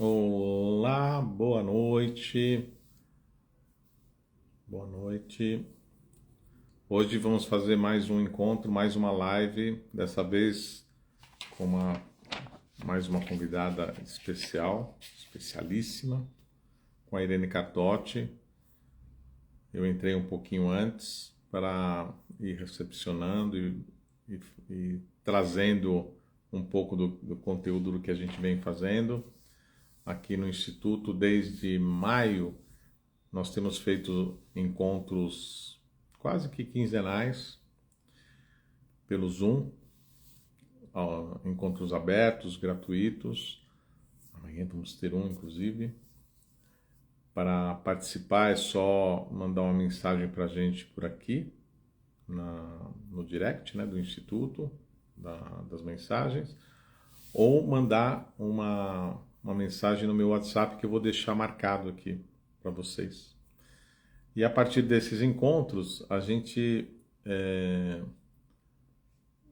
Olá, boa noite. Boa noite. Hoje vamos fazer mais um encontro, mais uma live, dessa vez com mais uma convidada especial, especialíssima, com a Irene Cardotti. Eu entrei um pouquinho antes para ir recepcionando e trazendo um pouco do conteúdo do que a gente vem fazendo aqui no Instituto desde maio. Nós temos feito encontros quase que quinzenais pelo Zoom, encontros abertos, gratuitos. Amanhã vamos ter um, inclusive. Para participar é só mandar uma mensagem para a gente por aqui, no direct, né, do Instituto, das mensagens, ou mandar uma mensagem no meu WhatsApp que eu vou deixar marcado aqui para vocês. E a partir desses encontros, a gente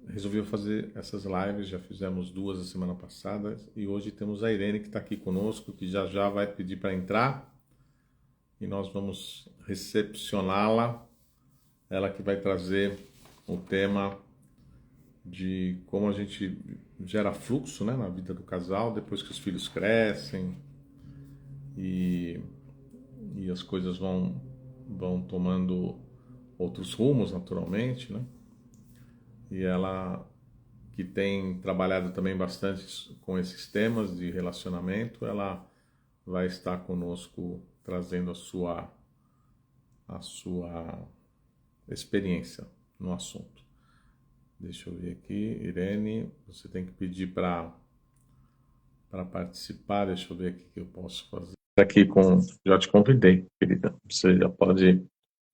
resolveu fazer essas lives. Já fizemos duas a semana passada e hoje temos a Irene que está aqui conosco, que já já vai pedir para entrar e nós vamos recepcioná-la. Ela que vai trazer o tema de como a gente gera fluxo, né, na vida do casal depois que os filhos crescem e as coisas vão tomando outros rumos naturalmente, né? E ela que tem trabalhado também bastante com esses temas de relacionamento, ela vai estar conosco trazendo a sua experiência no assunto. Deixa eu ver aqui, Irene, você tem que pedir para participar. Deixa eu ver aqui o que eu posso fazer. Aqui já te convidei, querida. Você já pode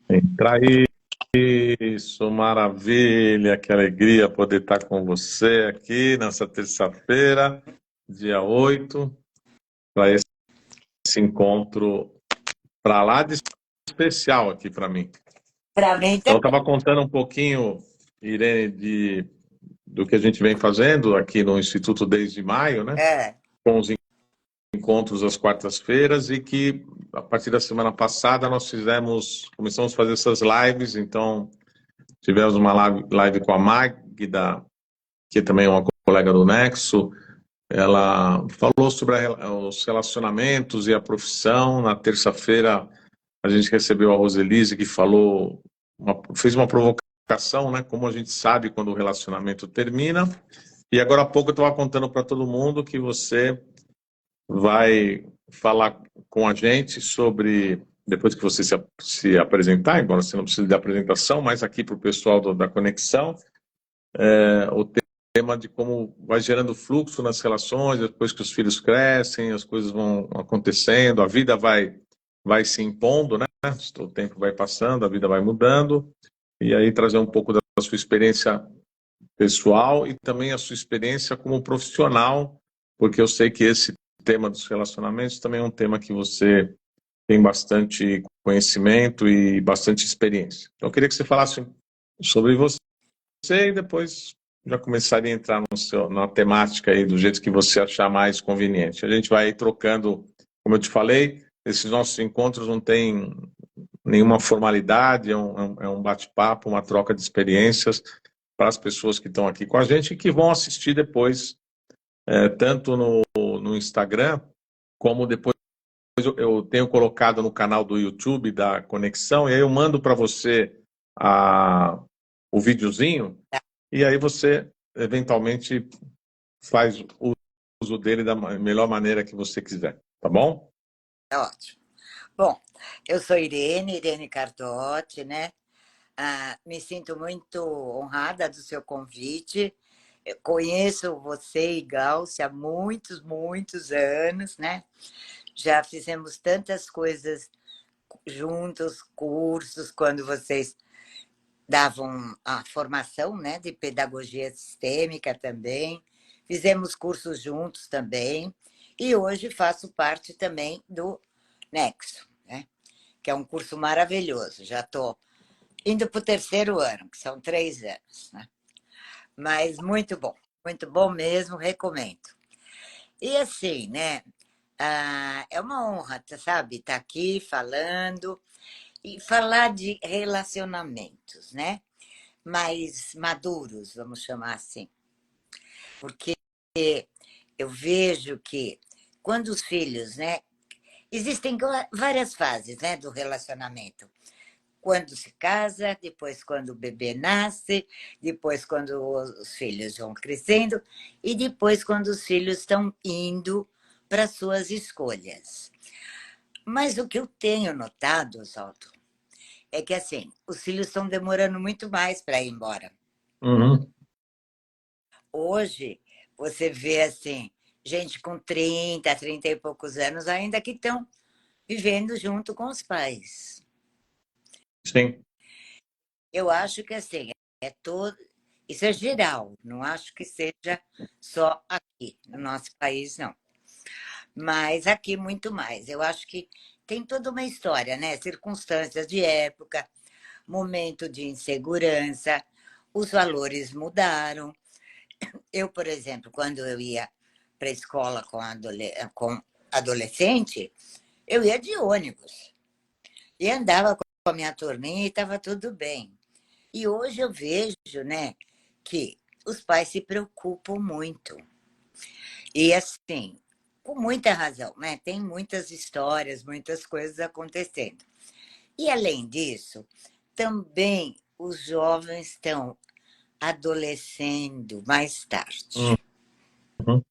entrar aí. Isso, maravilha, que alegria poder estar com você aqui nessa terça-feira, dia 8, para esse encontro para lá de especial aqui para mim. Para mim Então, eu também. estava contando um pouquinho, Irene, do que a gente vem fazendo aqui no Instituto desde maio, né? É. Com os encontros às quartas-feiras e que, a partir da semana passada, começamos a fazer essas lives. Então, tivemos uma live com a Magda, que também é uma colega do Nexo. Ela falou sobre os relacionamentos e a profissão. Na terça-feira, a gente recebeu a Roselise, que fez uma provocação, né? Como a gente sabe quando o relacionamento termina. E agora há pouco eu estava contando para todo mundo que você vai falar com a gente sobre, depois que você se apresentar, embora você não precise de apresentação, mas aqui para o pessoal da conexão, o tema de como vai gerando fluxo nas relações, depois que os filhos crescem, as coisas vão acontecendo, a vida vai se impondo, né? O tempo vai passando, a vida vai mudando, e aí trazer um pouco da sua experiência pessoal e também a sua experiência como profissional, porque eu sei que esse tema dos relacionamentos também é um tema que você tem bastante conhecimento e bastante experiência. Então, eu queria que você falasse sobre você e depois já começaria a entrar na temática aí do jeito que você achar mais conveniente. A gente vai trocando, como eu te falei, esses nossos encontros não tem nenhuma formalidade, é um bate-papo, uma troca de experiências para as pessoas que estão aqui com a gente e que vão assistir depois, tanto no Instagram, como depois eu tenho colocado no canal do YouTube da Conexão, e aí eu mando para você o videozinho, e aí você, eventualmente, faz uso dele da melhor maneira que você quiser, tá bom? É ótimo. Bom, eu sou Irene Cardotti, né? Me sinto muito honrada do seu convite. Eu conheço você e Glaucia há muitos, muitos anos, né? Já fizemos tantas coisas juntos, cursos, quando vocês davam a formação, né, de pedagogia sistêmica também. Fizemos cursos juntos também. E hoje faço parte também do Nexo, né? Que é um curso maravilhoso. Já estou indo para o terceiro ano, que são 3 anos. Né? Mas muito bom mesmo, recomendo. E assim, né? É uma honra, sabe, estar aqui falando e falar de relacionamentos, né? Mais maduros, vamos chamar assim. Porque eu vejo que quando os filhos, né? Existem várias fases, né, do relacionamento. Quando se casa, depois quando o bebê nasce, depois quando os filhos vão crescendo e depois quando os filhos estão indo para suas escolhas. Mas o que eu tenho notado, Oswaldo, é que assim, os filhos estão demorando muito mais para ir embora. Uhum. Hoje, você vê assim, gente com 30 e poucos anos ainda que estão vivendo junto com os pais. Sim. Eu acho que assim, é todo, isso é geral, não acho que seja só aqui, no nosso país, não. Mas aqui muito mais. Eu acho que tem toda uma história, né? Circunstâncias de época, momento de insegurança, os valores mudaram. Eu, por exemplo, quando eu ia para a escola com adolescente, eu ia de ônibus e andava com a minha turminha e estava tudo bem. E hoje eu vejo, né, que os pais se preocupam muito. E assim, com muita razão, né? Tem muitas histórias, muitas coisas acontecendo. E além disso, também os jovens estão adolescendo mais tarde. Uhum.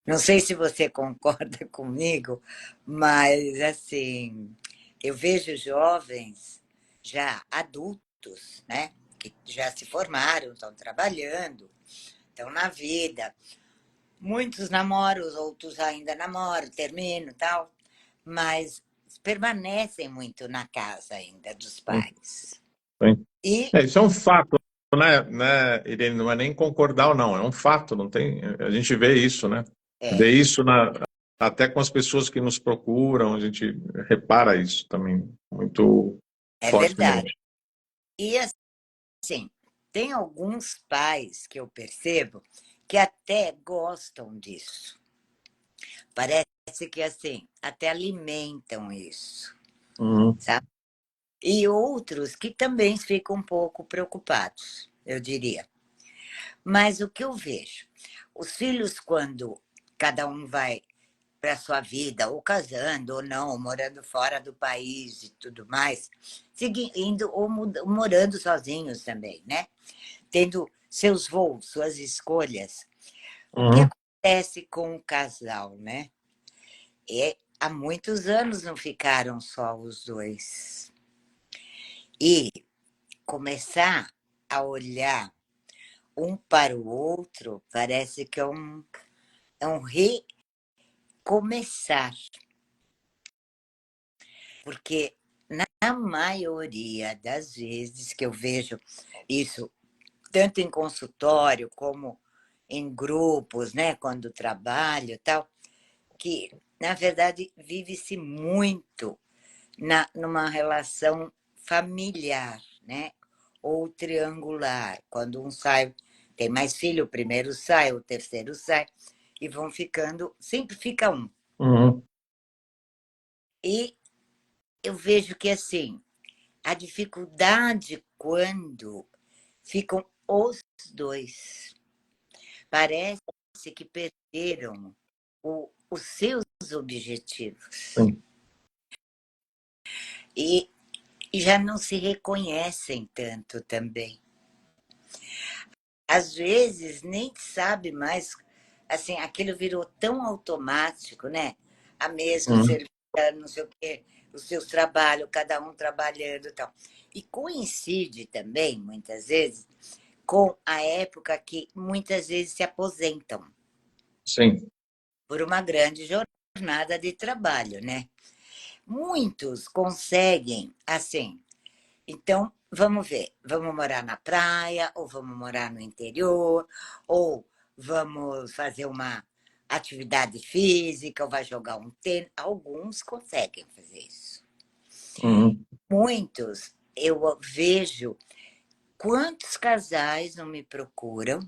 Não sei se você concorda comigo, mas assim, eu vejo jovens já adultos, né? Que já se formaram, estão trabalhando, estão na vida. Muitos namoram, outros ainda namoram, terminam e tal, mas permanecem muito na casa ainda dos Sim. pais. Sim. E Isso é um fato, né, Irene? Não é nem concordar ou não, é um fato, não tem. A gente vê isso, né? Vê é, isso até com as pessoas que nos procuram, a gente repara isso também muito é verdade. fortemente. E assim, tem alguns pais que eu percebo que até gostam disso. Parece que assim, até alimentam isso, Uhum. sabe? E outros que também ficam um pouco preocupados, eu diria. Mas o que eu vejo, os filhos, quando cada um vai para a sua vida, ou casando, ou não, ou morando fora do país e tudo mais, seguindo ou morando sozinhos também, né? Tendo seus voos, suas escolhas. O que Uhum. acontece com o casal, né? Há muitos anos não ficaram só os dois. E começar a olhar um para o outro parece que é um recomeçar. Porque na maioria das vezes que eu vejo isso, tanto em consultório como em grupos, né, quando trabalho e tal, que, na verdade, vive-se muito numa relação familiar, né? Ou triangular. Quando um sai, tem mais filho, o primeiro sai, o terceiro sai, e vão ficando, sempre fica um. Uhum. E eu vejo que, assim, a dificuldade quando ficam os dois. Parece que perderam os seus objetivos. Sim. E já não se reconhecem tanto também. Às vezes nem sabe mais, assim, aquilo virou tão automático, né? A mesa, o Uhum. serviço, não sei o quê, os seus trabalhos, cada um trabalhando e tal. E coincide também, muitas vezes, com a época que muitas vezes se aposentam Sim. por uma grande jornada de trabalho, né? Muitos conseguem, assim, então, vamos ver, vamos morar na praia, ou vamos morar no interior, ou vamos fazer uma atividade física, ou vai jogar um tênis. Alguns conseguem fazer isso. Uhum. Muitos, eu vejo quantos casais não me procuram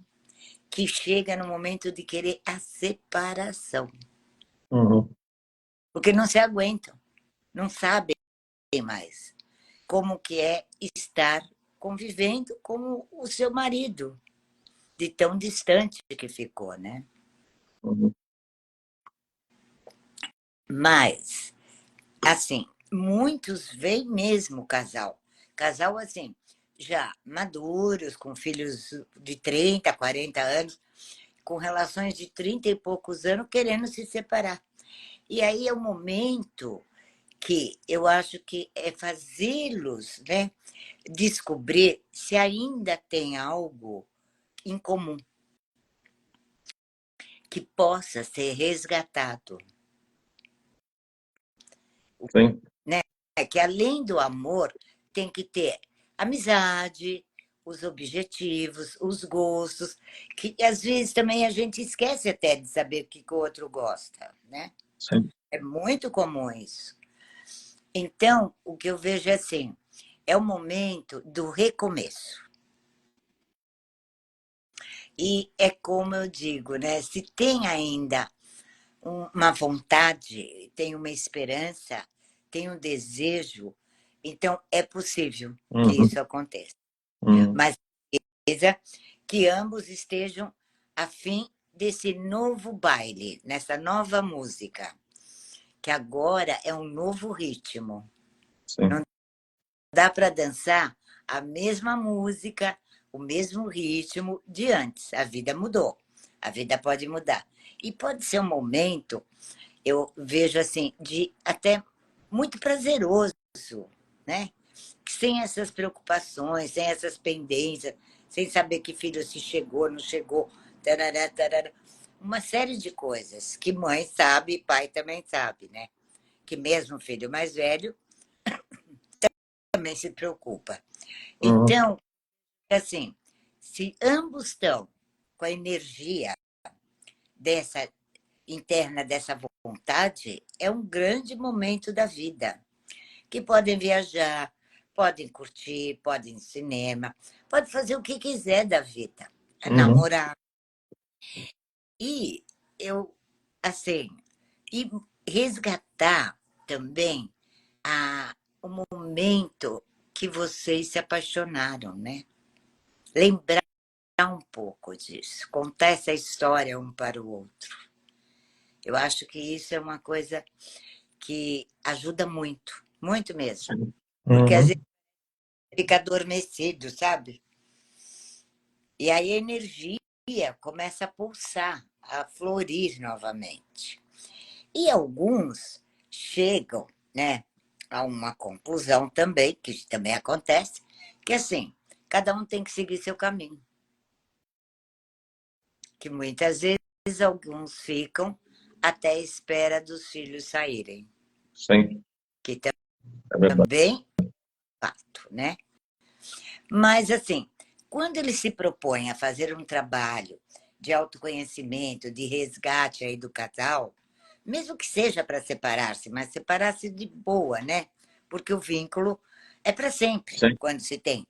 que chega no momento de querer a separação. Uhum. porque não se aguentam, não sabem mais como que é estar convivendo com o seu marido, de tão distante que ficou, né? Uhum. Mas, assim, muitos veem mesmo casal assim, já maduros, com filhos de 30, 40 anos, com relações de 30 e poucos anos, querendo se separar. E aí é o momento que eu acho que é fazê-los, né, descobrir se ainda tem algo em comum que possa ser resgatado, Sim. né? É que além do amor tem que ter amizade, os objetivos, os gostos, que às vezes também a gente esquece até de saber o que o outro gosta, né? Sim. É muito comum isso. Então, o que eu vejo é assim, é o momento do recomeço. E é como eu digo, né? Se tem ainda uma vontade, tem uma esperança, tem um desejo, então é possível que Uhum. isso aconteça. Uhum. Mas precisa que ambos estejam a fim desse novo baile, nessa nova música, que agora é um novo ritmo. Sim. Não dá para dançar a mesma música, o mesmo ritmo de antes. A vida mudou. A vida pode mudar. E pode ser um momento, eu vejo assim, de até muito prazeroso, né? Sem essas preocupações, sem essas pendências, sem saber que filho se chegou, não chegou, tarará, tarará. Uma série de coisas que mãe sabe e pai também sabe, né? Que mesmo o filho mais velho também se preocupa. Uhum. Então, assim, se ambos estão com a energia dessa interna dessa vontade, é um grande momento da vida. Que podem viajar, podem curtir, podem ir no cinema, pode fazer o que quiser da vida, Uhum. namorar. E eu, assim, e resgatar também o momento que vocês se apaixonaram, né? Lembrar um pouco disso, contar essa história um para o outro. Eu acho que isso é uma coisa que ajuda muito, muito mesmo. Sim. Porque às vezes Uhum. fica adormecido, sabe? E aí a energia começa a pulsar, a florir novamente. E alguns chegam, né, a uma conclusão também, que também acontece, que assim, cada um tem que seguir seu caminho. Que muitas vezes alguns ficam até a espera dos filhos saírem, Sim. que É verdade. também é fato, né? Mas, assim, quando ele se propõe a fazer um trabalho de autoconhecimento, de resgate aí do casal, mesmo que seja para separar-se, mas separar-se de boa, né? Porque o vínculo é para sempre, Sim. quando se tem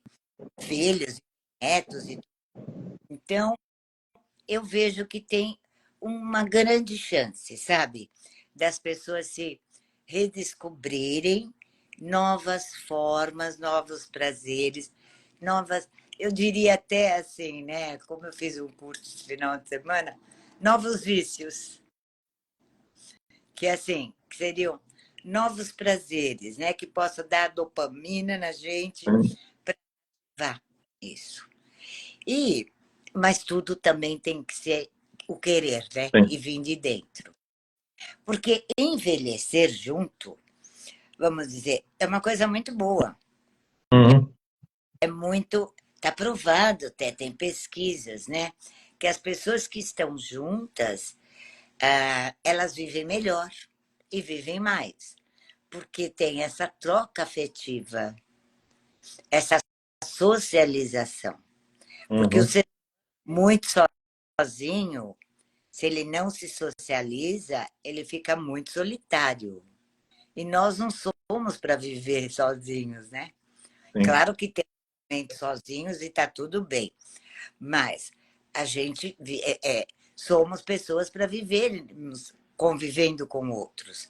filhos, netos. Então, eu vejo que tem uma grande chance, sabe? Das pessoas se redescobrirem novas formas, novos prazeres, novas. Eu diria até assim, né? Como eu fiz um curso esse final de semana, novos vícios, que assim, que seriam novos prazeres, né? Que possam dar dopamina na gente Sim. para ativar isso. E, mas tudo também tem que ser o querer, né? E Sim. vir de dentro. Porque envelhecer junto, vamos dizer, é uma coisa muito boa. Uhum. É muito. Está provado, até tem pesquisas, né? Que as pessoas que estão juntas, elas vivem melhor e vivem mais. Porque tem essa troca afetiva, essa socialização. Porque o Uhum. ser muito sozinho, se ele não se socializa, ele fica muito solitário. E nós não somos para viver sozinhos, né? Sim. Claro que tem momentos sozinhos e está tudo bem, mas a gente somos pessoas para vivermos convivendo com outros.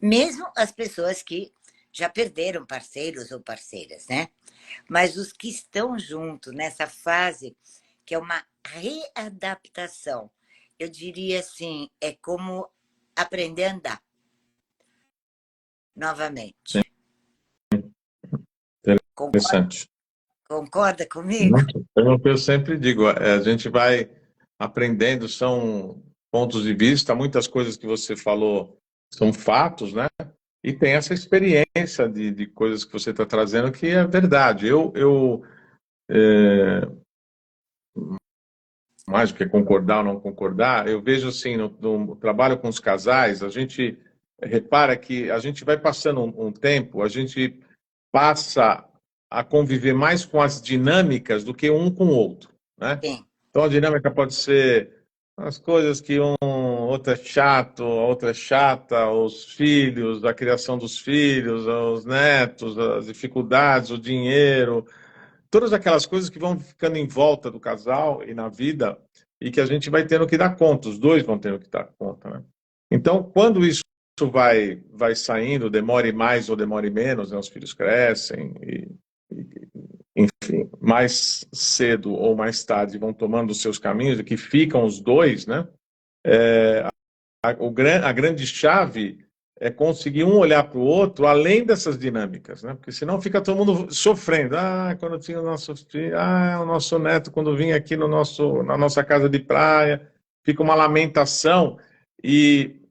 Mesmo as pessoas que já perderam parceiros ou parceiras, né? Mas os que estão juntos nessa fase, que é uma readaptação, eu diria assim, é como aprender a andar Sim, novamente. Concorda, interessante. concorda comigo? É o que eu sempre digo, a gente vai aprendendo, são pontos de vista, muitas coisas que você falou são fatos, né? E tem essa experiência de coisas que você está trazendo que é verdade. Mais do que concordar ou não concordar, eu vejo assim, no trabalho com os casais, a gente repara que a gente vai passando um tempo, a gente passa a conviver mais com as dinâmicas do que um com o outro, né? Sim, Então a dinâmica pode ser as coisas que outro é chato, a outra é chata, os filhos, a criação dos filhos, os netos, as dificuldades, o dinheiro, todas aquelas coisas que vão ficando em volta do casal e na vida e que a gente vai tendo que dar conta, os dois vão tendo que dar conta, né? Então, quando isso vai saindo, demore mais ou demore menos, né? Os filhos crescem enfim, mais cedo ou mais tarde vão tomando os seus caminhos e que ficam os dois, né? A grande chave é conseguir um olhar para o outro além dessas dinâmicas, né? Porque senão fica todo mundo sofrendo. Ah, quando tinha o nosso filho, o nosso neto quando vinha aqui na nossa casa de praia, fica uma lamentação e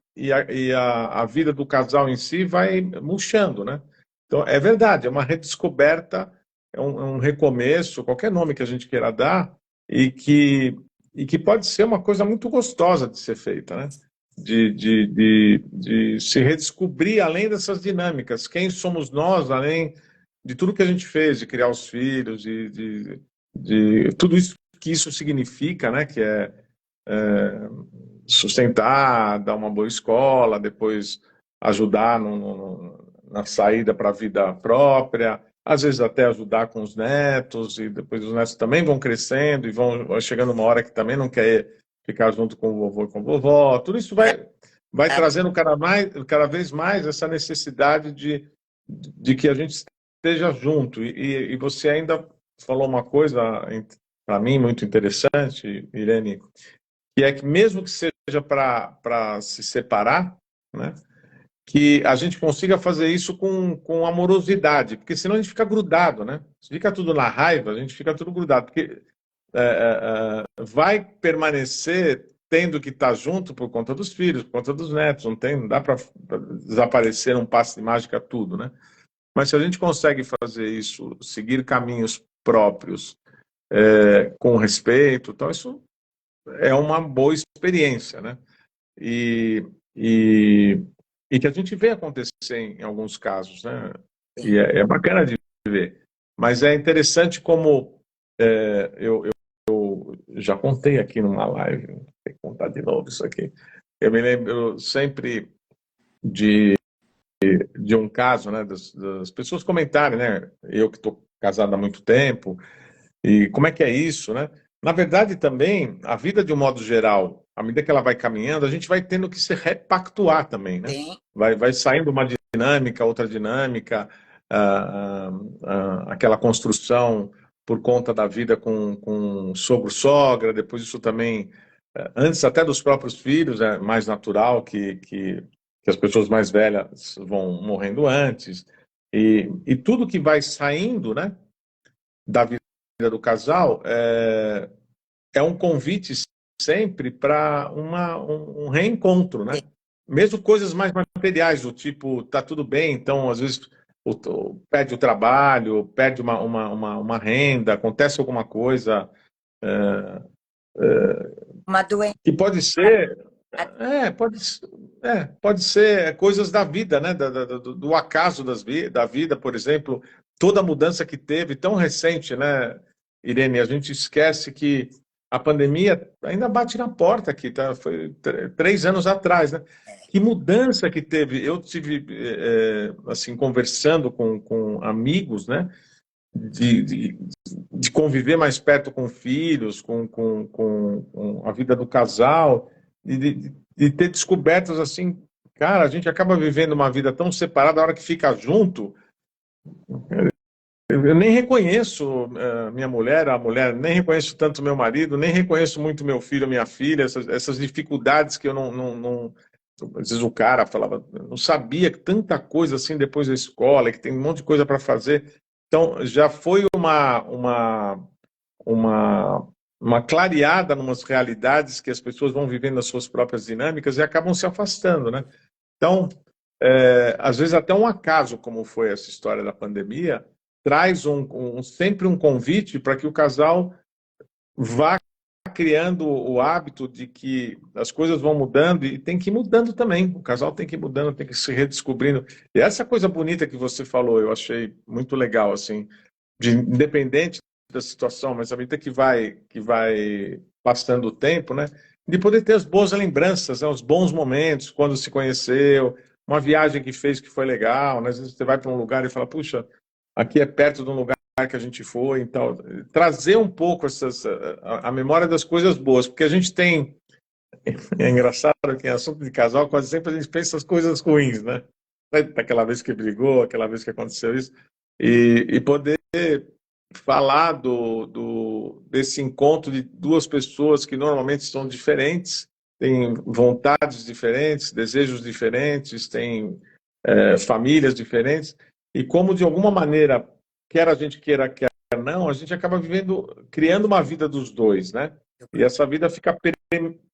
a vida do casal em si vai murchando, né? Então, é verdade, é uma redescoberta, é um recomeço, qualquer nome que a gente queira dar, e que pode ser uma coisa muito gostosa de ser feita, né? De se redescobrir além dessas dinâmicas. Quem somos nós, além de tudo que a gente fez, de criar os filhos, de tudo isso que isso significa, né? Que é sustentar, dar uma boa escola, depois ajudar na saída para a vida própria, às vezes até ajudar com os netos, e depois os netos também vão crescendo e vão chegando uma hora que também não quer ficar junto com o vovô e com a vovó. Tudo isso vai trazendo cada vez mais essa necessidade de que a gente esteja junto. E você ainda falou uma coisa, para mim, muito interessante, Irene, que é que mesmo que seja para se separar, né, que a gente consiga fazer isso com amorosidade, porque senão a gente fica grudado, né? Se fica tudo na raiva, a gente fica tudo grudado, porque vai permanecer tendo que estar junto por conta dos filhos, por conta dos netos, não dá para desaparecer um passe de mágica tudo, né? Mas se a gente consegue fazer isso, seguir caminhos próprios, com respeito, então isso é uma boa experiência, né? E, e, e que a gente vê acontecer em alguns casos, né? E sim. é bacana de ver. Mas é interessante como eu já contei aqui numa live, tenho que contar de novo isso aqui. Eu me lembro sempre de, de um caso, né? Das pessoas comentarem, né? Eu que estou casado há muito tempo, e como é que é isso, né? Na verdade, também, a vida de um modo geral, à medida que ela vai caminhando, a gente vai tendo que se repactuar também, né? Sim. Vai saindo uma dinâmica, outra dinâmica, aquela construção por conta da vida com sogro-sogra, depois isso também, antes até dos próprios filhos, é mais natural que as pessoas mais velhas vão morrendo antes, e tudo que vai saindo, né, da vida do casal é um convite sempre para um reencontro, né? Mesmo coisas mais materiais, do tipo, tá tudo bem, então às vezes perde o trabalho, perde uma renda, acontece alguma coisa Uma doença. que pode ser, pode ser coisas da vida, né? Do acaso da vida, por exemplo, toda a mudança que teve, tão recente, né, Irene? A gente esquece que a pandemia ainda bate na porta aqui, tá? Foi 3 anos atrás, né? Que mudança que teve. Eu tive, assim, conversando com amigos, né? De, de, de conviver mais perto com filhos, com a vida do casal. de ter descobertas assim, cara, a gente acaba vivendo uma vida tão separada, a hora que fica junto, eu nem reconheço minha mulher, a mulher, nem reconheço tanto meu marido, nem reconheço muito meu filho, minha filha, essas dificuldades que eu não. Às vezes o cara falava, eu não sabia que tanta coisa assim depois da escola, que tem um monte de coisa para fazer. Então, já foi uma, uma clareada numas realidades que as pessoas vão vivendo as suas próprias dinâmicas e acabam se afastando, né? Então, às vezes até um acaso, como foi essa história da pandemia, traz sempre um convite para que o casal vá criando o hábito de que as coisas vão mudando e tem que ir mudando também. O casal tem que ir mudando, tem que se redescobrindo. E essa coisa bonita que você falou, eu achei muito legal, assim, de independente da situação, mas à medida que vai passando o tempo, né, de poder ter as boas lembranças, né, os bons momentos, quando se conheceu, uma viagem que fez que foi legal, né, às vezes você vai para um lugar e fala, puxa, aqui é perto de um lugar que a gente foi, então trazer um pouco a memória das coisas boas, porque a gente tem, é engraçado que em assunto de casal quase sempre a gente pensa as coisas ruins, né? Aquela vez que brigou, aquela vez que aconteceu isso, e poder falar desse encontro de duas pessoas que normalmente são diferentes, têm vontades diferentes, desejos diferentes, têm famílias diferentes, e como de alguma maneira, quer a gente queira, quer não, a gente acaba vivendo, criando uma vida dos dois, né? E essa vida fica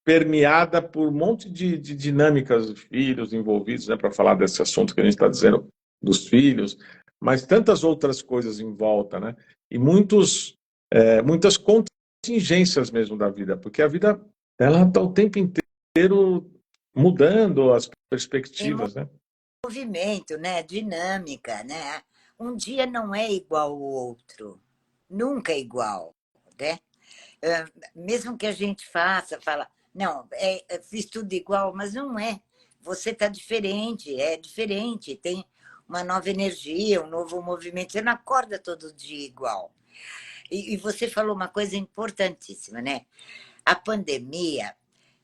permeada por um monte de dinâmicas, filhos envolvidos, né? Para falar desse assunto que a gente está dizendo dos filhos, mas tantas outras coisas em volta, né? E muitas contingências mesmo da vida, porque a vida ela está o tempo inteiro mudando as Em perspectivas, né? movimento, né? Dinâmica, né? Um dia não é igual ao outro. Nunca é igual, né? Mesmo que a gente fala, não, fiz tudo igual, mas não é. Você está diferente, é diferente, tem uma nova energia, um novo movimento. Você não acorda todo dia igual. E você falou uma coisa importantíssima, né? A pandemia,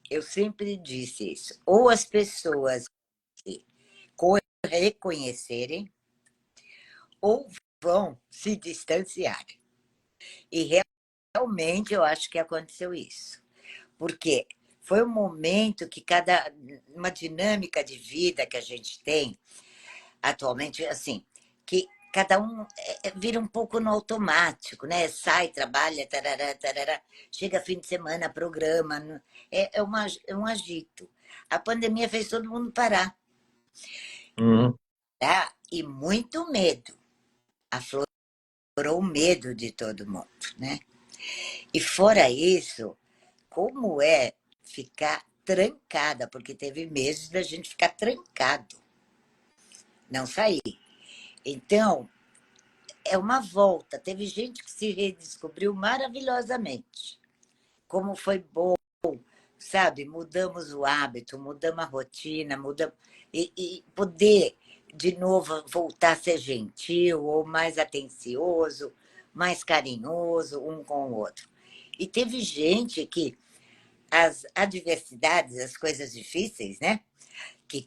eu sempre disse isso, ou as pessoas se reconhecerem, ou vão se distanciar. E realmente eu acho que aconteceu isso. Porque foi um momento que uma dinâmica de vida que a gente tem atualmente, assim, que cada um vira um pouco no automático, né? Sai, trabalha, tarará, tarará, chega fim de semana, programa, é um agito. A pandemia fez todo mundo parar, Uhum. tá? E muito medo, aflorou o medo de todo mundo, né? E fora isso, como é ficar trancada, porque teve meses da gente ficar trancado, não sair. Então, é uma volta. Teve gente que se redescobriu maravilhosamente. Como foi bom, sabe? Mudamos o hábito, mudamos a rotina, mudamos. E poder, de novo, voltar a ser gentil, ou mais atencioso, mais carinhoso um com o outro. E teve gente que as adversidades, as coisas difíceis, né? Que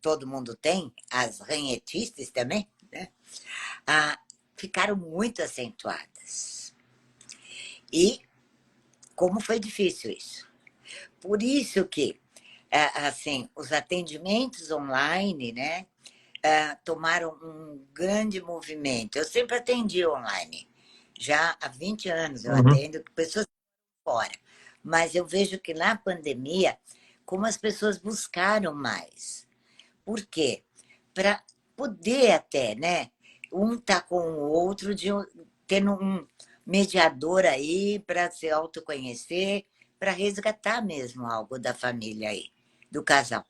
todo mundo tem, as ranhetices também, né? Ah, ficaram muito acentuadas. E como foi difícil isso. Por isso que, assim, os atendimentos online, né, tomaram um grande movimento. Eu sempre atendi online. Já há 20 anos eu Uhum. atendo pessoas fora. Mas eu vejo que na pandemia, como as pessoas buscaram mais. Por quê? Para poder até, né? Um tá com o outro, tendo um mediador aí para se autoconhecer, para resgatar mesmo algo da família aí, do casal.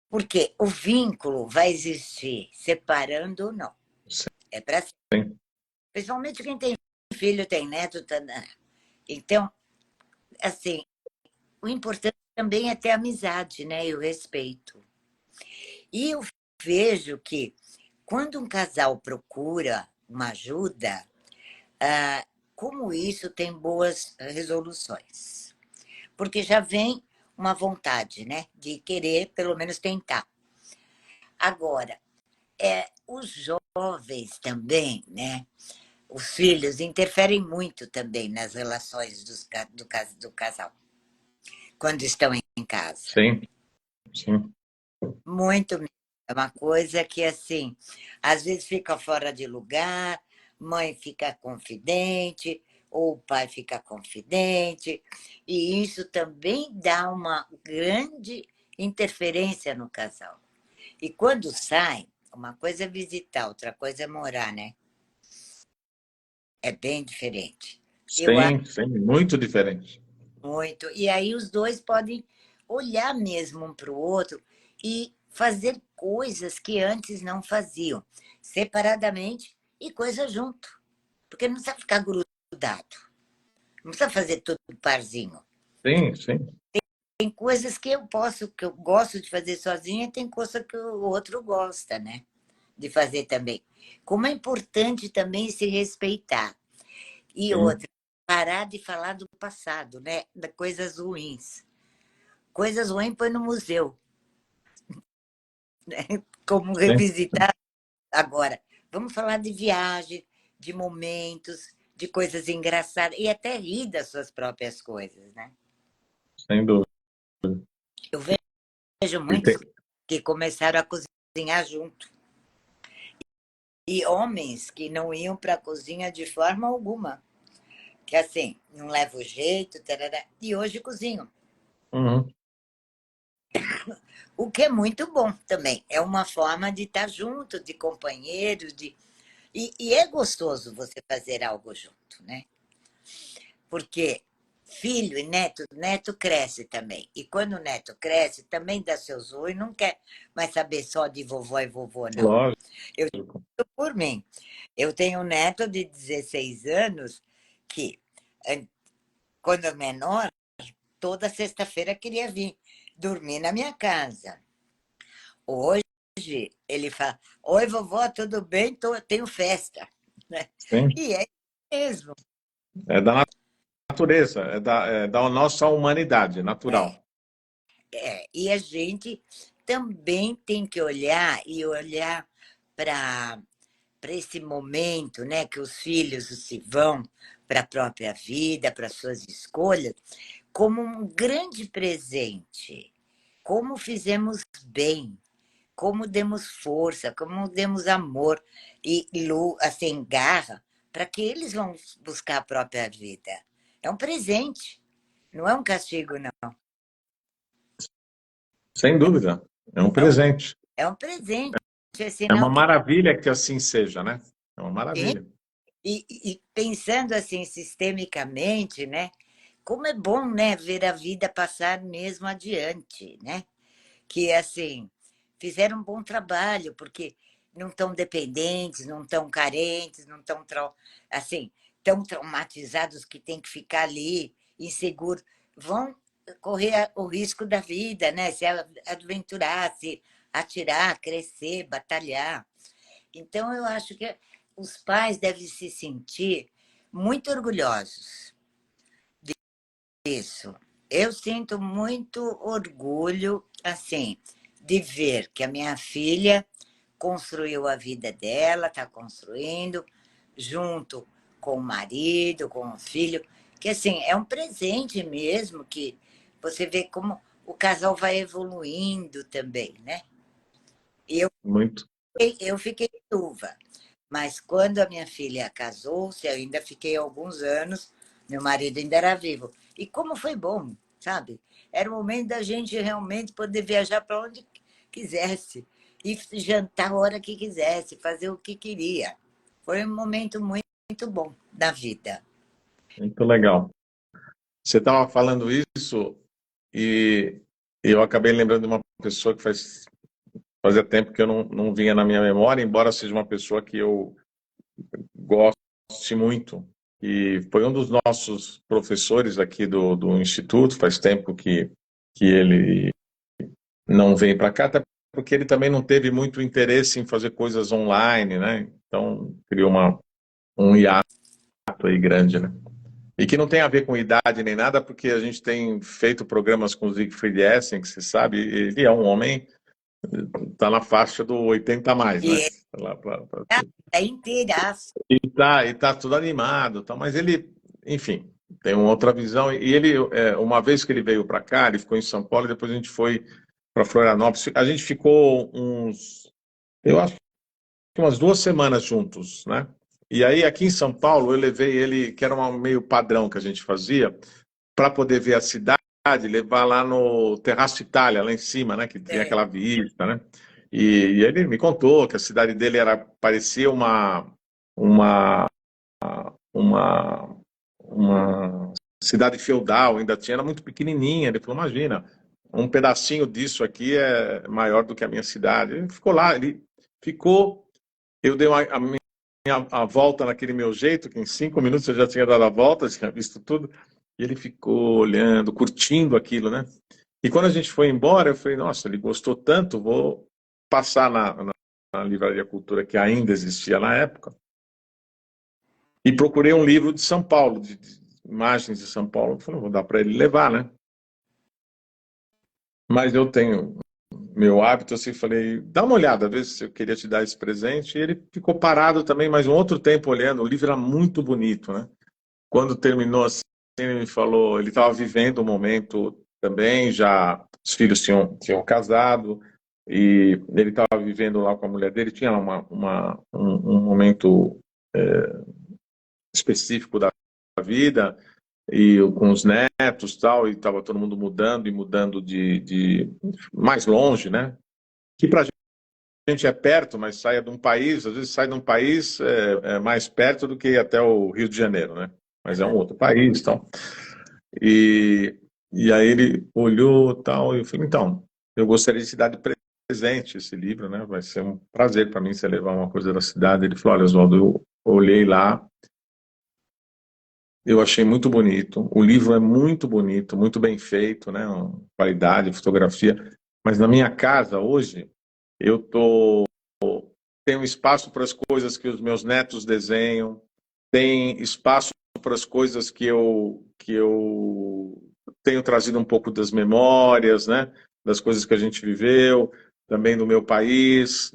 Porque o vínculo vai existir, separando ou não. É para Sim. principalmente quem tem filho, tem neto, tá, né? Então, assim, o importante também é ter amizade, né? E o respeito. E eu vejo que quando um casal procura uma ajuda, como isso tem boas resoluções. Porque já vem uma vontade, né? De querer, pelo menos, tentar. Agora, os jovens também, né? Os filhos interferem muito também nas relações do casal, quando estão em casa. Sim, sim, Muito mesmo. É uma coisa que, assim, às vezes fica fora de lugar, mãe fica confidente, ou o pai fica confidente, e isso também dá uma grande interferência no casal. E quando sai, uma coisa é visitar, outra coisa é morar, né? É bem diferente. Eu acho sim, sim, muito diferente. muito. E aí os dois podem olhar mesmo um para o outro e fazer coisas que antes não faziam, separadamente e coisa junto. Porque não precisa ficar grudado, não precisa fazer tudo parzinho. Sim, sim, Tem coisas que eu gosto de fazer sozinha, e tem coisa que o outro gosta, né? De fazer também. Como é importante também se respeitar. E sim, outra, parar de falar do passado, né? De coisas ruins. Coisas ruins põe no museu, né? Como sim, revisitar agora. Vamos falar de viagem, de momentos, de coisas engraçadas e até rir das suas próprias coisas, né? sem dúvida. Eu vejo E muitos que começaram a cozinhar junto e homens que não iam para a cozinha de forma alguma, que assim, não leva o jeito, tarará, e hoje cozinham. uhum, O que é muito bom também. É uma forma de estar junto, de companheiros, e é gostoso você fazer algo junto, né? Porque filho e neto cresce também. E quando o neto cresce, também dá seu zoio e não quer mais saber só de vovó e vovô, não. Eu lógico. digo por mim. Eu tenho um neto de 16 anos que, quando é menor, toda sexta-feira queria vir dormir na minha casa. Hoje, ele fala: Oi, vovó, tudo bem? Tenho festa. Né? Sim, E é mesmo. é da natureza, é da nossa humanidade, É, natural. e a gente também tem que olhar e olhar para esse momento, né, que os filhos se vão para a própria vida, para suas escolhas, como um grande presente. Como fizemos bem, como demos força, como demos amor e assim, garra para que eles vão buscar a própria vida. É um presente, não é um castigo, não. Sem dúvida. É um É um, presente. é um presente, é É uma sinal que maravilha que assim seja, né? É uma tem. maravilha. E pensando assim sistemicamente, né? Como é bom, né, ver a vida passar mesmo adiante, né? Que assim fizeram um bom trabalho porque não estão dependentes, não estão carentes, não estão assim tão traumatizados que tem que ficar ali inseguros, vão correr o risco da vida, né? Se aventurar, se atirar, crescer, batalhar. Então eu acho que os pais devem se sentir muito orgulhosos disso. Eu sinto muito orgulho, assim, de ver que a minha filha construiu a vida dela, está construindo, junto com o marido, com o filho, que assim, é um presente mesmo, que você vê como o casal vai evoluindo também, né? E Muito. eu fiquei viúva, mas quando a minha filha casou-se, eu ainda fiquei alguns anos, meu marido ainda era vivo. E como foi bom, sabe? Era o momento da gente realmente poder viajar para onde quisesse e jantar a hora que quisesse, fazer o que queria. Foi um momento muito, muito bom da vida. Muito legal. Você estava falando isso e eu acabei lembrando de uma pessoa que fazia tempo que eu não vinha na minha memória, embora seja uma pessoa que eu goste muito. E foi um dos nossos professores aqui do Instituto, faz tempo que ele não vem para cá, até porque ele também não teve muito interesse em fazer coisas online, né? Então criou um hiato aí grande, né? E que não tem a ver com idade nem nada, porque a gente tem feito programas com o Siegfried Essen, que você sabe, ele é um homem, está na faixa do 80 a mais, né? E Tá é inteiraço. e tá tudo animado, tá? Mas ele, enfim, tem uma outra visão. E ele, uma vez que ele veio para cá, ele ficou em São Paulo, e depois a gente foi para Florianópolis. A gente ficou eu acho que umas 2 semanas juntos, né? E aí, aqui em São Paulo, eu levei ele, que era um meio padrão que a gente fazia, para poder ver a cidade, levar lá no Terraço Itália, lá em cima, né? Que tem É. aquela vista, né? E ele me contou que a cidade dele parecia uma, uma cidade feudal, ainda tinha, era muito pequenininha. Ele falou, imagina, um pedacinho disso aqui é maior do que a minha cidade. Ele ficou lá, ele ficou, eu dei a volta naquele meu jeito, que em 5 minutos eu já tinha dado a volta, tinha visto tudo, e ele ficou olhando, curtindo aquilo, né? E quando a gente foi embora, eu falei, nossa, ele gostou tanto, vou passar na Livraria Cultura, que ainda existia na época, e procurei um livro de São Paulo, de imagens de São Paulo. Eu falei, vou dar para ele levar, né? Mas eu tenho meu hábito, assim, falei, dá uma olhada, vê se eu queria te dar esse presente. E ele ficou parado também, mas um outro tempo olhando. O livro era muito bonito, né? Quando terminou assim, ele me falou, ele estava vivendo um momento também, já os filhos tinham casado, e ele estava vivendo lá com a mulher dele, tinha um momento específico da vida, e com os netos tal, e estava todo mundo mudando e mudando de mais longe, né? Que para a gente é perto, mas saia de um país, às vezes sai de um país é mais perto do que até o Rio de Janeiro, né? Mas é um outro país, tal. E, e aí ele olhou tal, e eu falei, então, eu gostaria de te dar de presente esse livro, né? Vai ser um prazer para mim você levar uma coisa da cidade. Ele falou, olha, Oswaldo, eu olhei lá, eu achei muito bonito. O livro é muito bonito, muito bem feito, né? Qualidade, fotografia. Mas na minha casa hoje eu tenho espaço para as coisas que os meus netos desenham, tem espaço para as coisas que eu tenho trazido um pouco das memórias, né? Das coisas que a gente viveu, também do meu país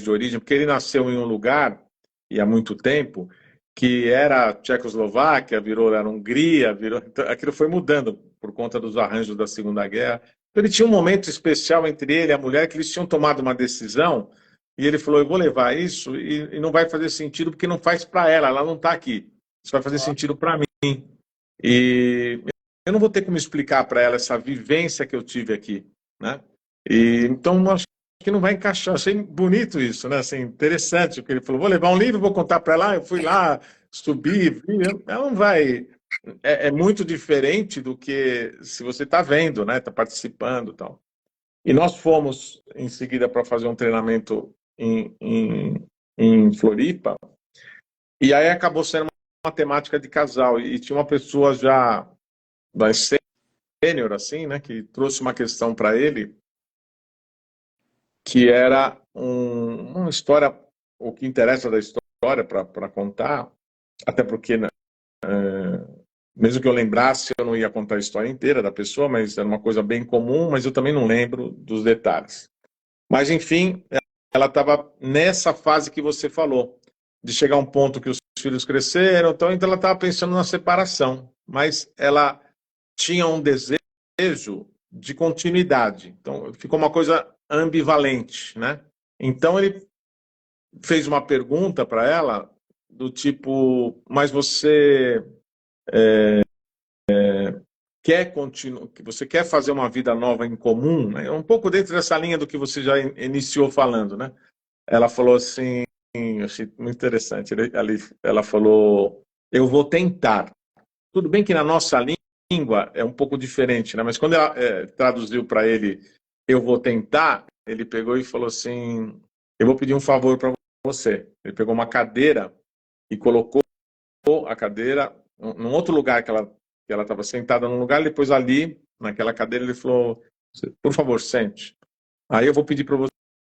de origem, porque ele nasceu em um lugar e há muito tempo que era Tchecoslováquia, era Hungria, então, aquilo foi mudando por conta dos arranjos da Segunda Guerra. Então, ele tinha um momento especial entre ele e a mulher, que eles tinham tomado uma decisão, e ele falou, eu vou levar isso, e não vai fazer sentido, porque não faz para ela não está aqui. Isso vai fazer sentido para mim. E eu não vou ter como explicar para ela essa vivência que eu tive aqui, né? E então acho que não vai encaixar. Achei bonito isso, né? Assim, interessante o que ele falou. Vou levar um livro, vou contar para ela. Eu fui lá, subi, vi. Ela não vai. É muito diferente do que se você está vendo, né? Está participando, e tal. E nós fomos em seguida para fazer um treinamento em Floripa. E aí acabou sendo uma temática de casal. E tinha uma pessoa já mais sênior, assim, né? Que trouxe uma questão para ele que era uma história, o que interessa da história para contar, até porque, né, mesmo que eu lembrasse, eu não ia contar a história inteira da pessoa, mas era uma coisa bem comum, mas eu também não lembro dos detalhes. Mas, enfim, ela estava nessa fase que você falou, de chegar a um ponto que os filhos cresceram, então ela estava pensando na separação, mas ela tinha um desejo de continuidade. Então, ficou uma coisa ambivalente, né? Então, ele fez uma pergunta para ela do tipo, mas você quer continuar, você quer fazer uma vida nova em comum, né? Um pouco dentro dessa linha do que você já iniciou falando, né? Ela falou assim, achei muito interessante, ela falou, eu vou tentar. Tudo bem que na nossa língua é um pouco diferente, né? Mas quando ela traduziu para ele, eu vou tentar, ele pegou e falou assim, eu vou pedir um favor para você. Ele pegou uma cadeira e colocou a cadeira num outro lugar que ela estava sentada num lugar, e depois ali, naquela cadeira, ele falou, por favor, sente. Aí eu vou pedir para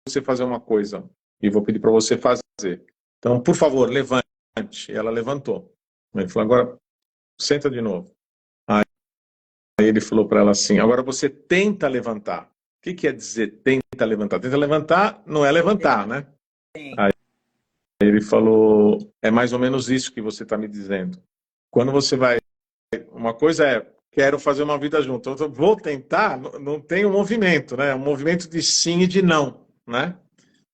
você fazer uma coisa, e vou pedir para você fazer. Então, por favor, levante. E ela levantou. Ele falou, agora, senta de novo. Aí ele falou para ela assim, agora você tenta levantar. O que quer dizer tenta levantar? Tenta levantar não é levantar, né? Sim. Aí ele falou, é mais ou menos isso que você está me dizendo. Quando você vai, uma coisa é, quero fazer uma vida junto, outra, vou tentar, não tem um movimento, né? É um movimento de sim e de não, né?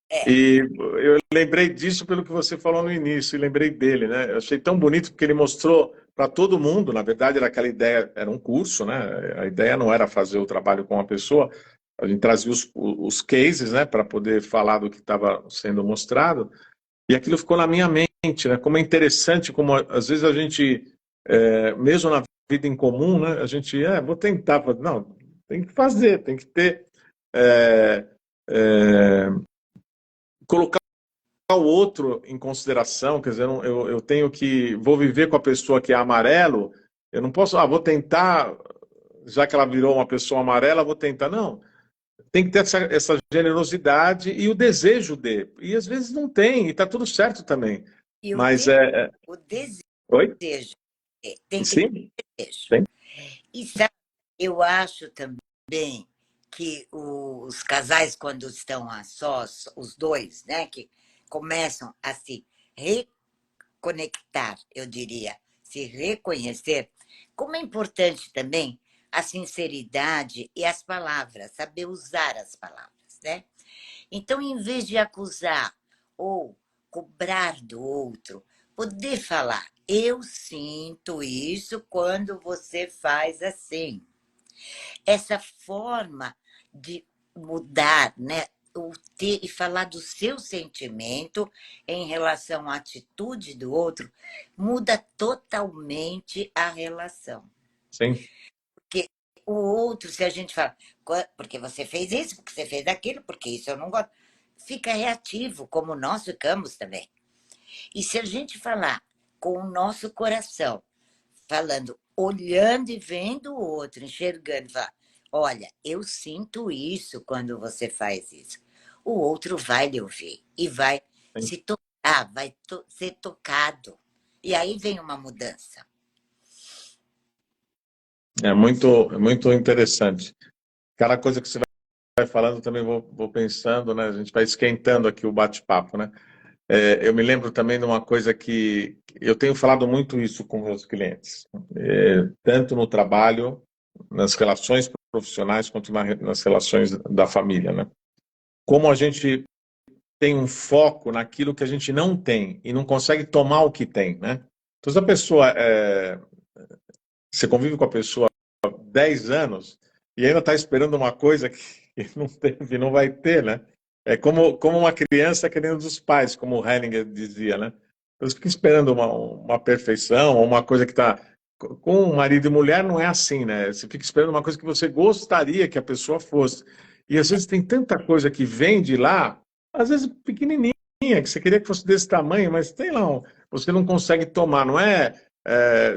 É. E eu lembrei disso pelo que você falou no início, e lembrei dele, né? Eu achei tão bonito porque ele mostrou para todo mundo, na verdade era aquela ideia, era um curso, né? A ideia não era fazer o trabalho com a pessoa, a gente trazia os cases, né, para poder falar do que estava sendo mostrado, e aquilo ficou na minha mente, né? Como é interessante, como às vezes a gente, mesmo na vida em comum, né? A gente, vou tentar, não, tem que fazer, tem que ter, é, é, colocar o outro em consideração, quer dizer, eu tenho que, vou viver com a pessoa que é amarelo, eu não posso, vou tentar, já que ela virou uma pessoa amarela, vou tentar, não. Tem que ter essa generosidade e o desejo de. E às vezes não tem, e está tudo certo também. E Mas o desejo, Oi? tem que ter Sim, desejo. sim, E sabe, eu acho também que os casais, quando estão a sós, os dois, né, que começam a se reconectar, eu diria, se reconhecer, como é importante também a sinceridade e as palavras, saber usar as palavras, né? Então, em vez de acusar ou cobrar do outro, poder falar: eu sinto isso quando você faz assim. Essa forma de mudar, né? O ter e falar do seu sentimento em relação à atitude do outro muda totalmente a relação. sim, Porque o outro, se a gente fala, porque você fez isso, porque você fez aquilo, porque isso eu não gosto, fica reativo, como nós ficamos também. E se a gente falar com o nosso coração, falando, olhando e vendo o outro, enxergando, falar, olha, eu sinto isso quando você faz isso. O outro vai lhe ouvir e vai sim. se tocar, vai ser tocado. E aí vem uma mudança. É muito interessante. Cada coisa que você vai falando, também vou pensando, né? A gente vai esquentando aqui o bate-papo, né? Eu me lembro também de uma coisa que eu tenho falado muito isso com meus clientes, tanto no trabalho, nas relações profissionais, quanto nas relações da família, né? Como a gente tem um foco naquilo que a gente não tem e não consegue tomar o que tem, né? Então, se a pessoa, você convive com a pessoa há 10 anos e ainda está esperando uma coisa que não teve, não vai ter, né? É como uma criança querendo dos pais, como o Hellinger dizia, né? Você fica esperando uma perfeição, uma coisa que está... Com marido e mulher não é assim, né? Você fica esperando uma coisa que você gostaria que a pessoa fosse. E às vezes tem tanta coisa que vem de lá, às vezes pequenininha, que você queria que fosse desse tamanho, mas tem lá, você não consegue tomar. Não é,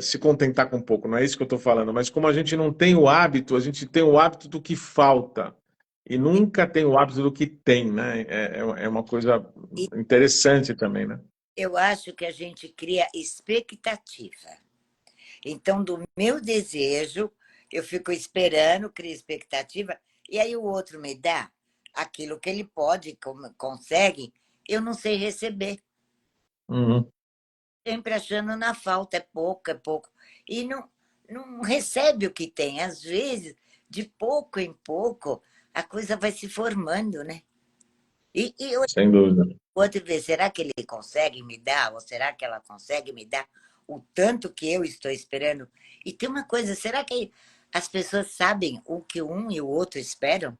se contentar com pouco, não é isso que eu estou falando. Mas como a gente não tem o hábito, a gente tem o hábito do que falta. E nunca tem o hábito do que tem, né? É uma coisa E interessante também, né? eu acho que a gente cria expectativa. Então, do meu desejo, eu fico esperando, crio expectativa, e aí o outro me dá aquilo que ele pode, consegue, eu não sei receber. Uhum. Sempre achando na falta, é pouco, é pouco. E não recebe o que tem. Às vezes, de pouco em pouco, a coisa vai se formando, né? E eu Sem dúvida. outro ver, será que ele consegue me dar? Ou será que ela consegue me dar o tanto que eu estou esperando? E tem uma coisa, será que as pessoas sabem o que um e o outro esperam?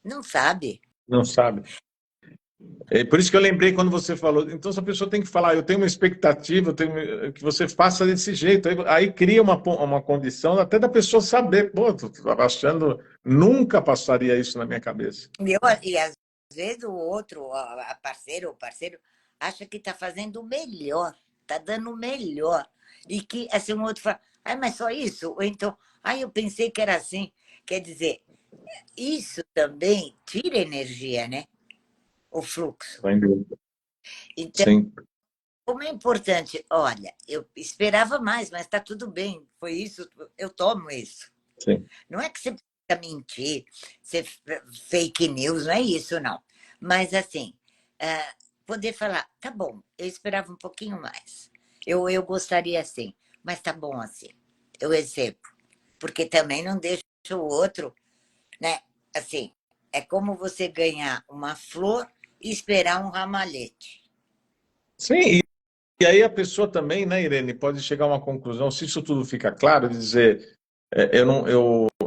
Não sabe. Não sabe. É por isso que eu lembrei quando você falou. Então, essa pessoa tem que falar, eu tenho uma expectativa, eu tenho que você faça desse jeito. Aí cria uma condição até da pessoa saber, pô, tu estava achando, nunca passaria isso na minha cabeça. E às vezes o outro, a parceira ou parceiro, acha que está fazendo o melhor, está dando o melhor. E que assim, um outro fala, ai, mas só isso? Ou então, ai, eu pensei que era assim. Quer dizer, isso também tira energia, né? O fluxo. Sem dúvida. Então, Sim. como é importante, olha, eu esperava mais, mas está tudo bem, foi isso, eu tomo isso. Sim. Não é que você precisa mentir, ser fake news, não é isso, não. Mas, assim, poder falar, tá bom, eu esperava um pouquinho mais. Eu gostaria assim, mas tá bom assim, eu recebo. Porque também não deixa o outro, né? Assim, é como você ganhar uma flor e esperar um ramalhete. Sim, e aí a pessoa também, né, Irene, pode chegar a uma conclusão, se isso tudo fica claro, de dizer, eu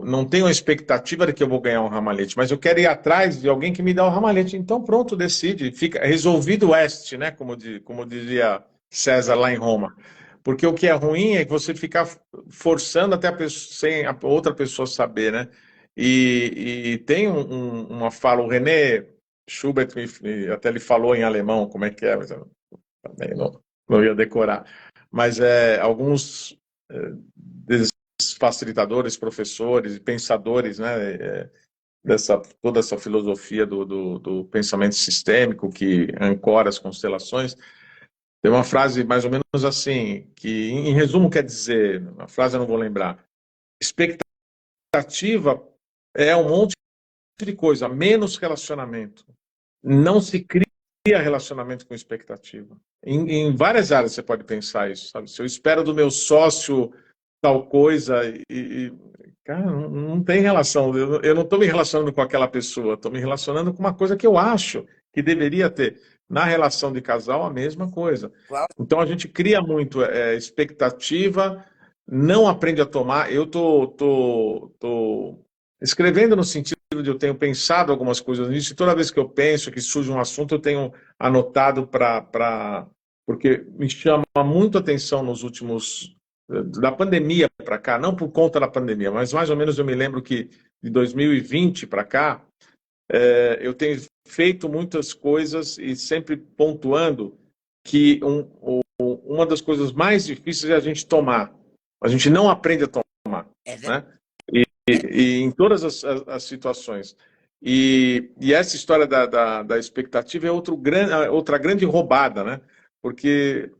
não tenho a expectativa de que eu vou ganhar um ramalhete, mas eu quero ir atrás de alguém que me dá o ramalhete. Então, pronto, decide. Fica resolvido o oeste, né, como dizia César lá em Roma. Porque o que é ruim é que você ficar forçando até a pessoa, sem a outra pessoa saber, né? E tem uma fala, o René Schubert, até ele falou em alemão, como é que é, mas eu também não ia decorar. Mas alguns desses facilitadores, professores e pensadores, né, toda essa filosofia do pensamento sistêmico que ancora as constelações, tem uma frase mais ou menos assim, que em resumo quer dizer, a frase eu não vou lembrar, expectativa é um monte de coisa, menos relacionamento. Não se cria relacionamento com expectativa. Em várias áreas você pode pensar isso, sabe? Se eu espero do meu sócio tal coisa cara, não tem relação. Eu não estou me relacionando com aquela pessoa, estou me relacionando com uma coisa que eu acho que deveria ter. Na relação de casal, a mesma coisa. Igual, Então a gente cria muito expectativa, não aprende a tomar. Eu tô escrevendo no sentido de eu tenho pensado algumas coisas nisso, e toda vez que eu penso que surge um assunto, eu tenho anotado porque me chama muito a atenção nos últimos da pandemia para cá, não por conta da pandemia, mas mais ou menos eu me lembro que de 2020 para cá, eu tenho feito muitas coisas e sempre pontuando que uma das coisas mais difíceis é a gente tomar. A gente não aprende a tomar, é verdade. né? E em todas as situações. E essa história da expectativa é outra grande roubada, né? Porque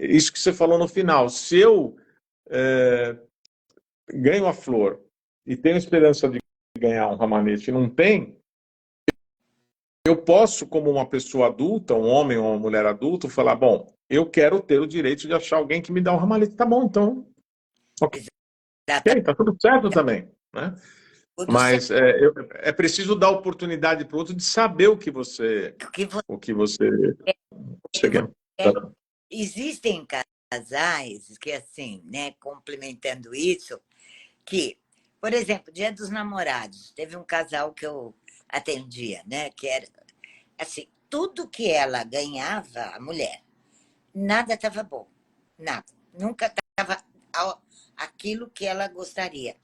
isso que você falou no final, se eu é, ganho a flor e tenho esperança de ganhar um ramalhete e não tem, eu posso, como uma pessoa adulta, um homem ou uma mulher adulta, falar, bom, eu quero ter o direito de achar alguém que me dá um ramalhete. Tá bom, então, ok, Exatamente. tá tudo certo também, né? Tudo certo. Mas é preciso dar oportunidade para o outro de saber O que você o que você quer. chega. Existem casais que, assim, né, complementando isso, que, por exemplo, Dia dos Namorados, teve um casal que eu atendia, né, que era, assim, tudo que ela ganhava, a mulher, nada estava bom, nada. Nunca estava aquilo que ela gostaria.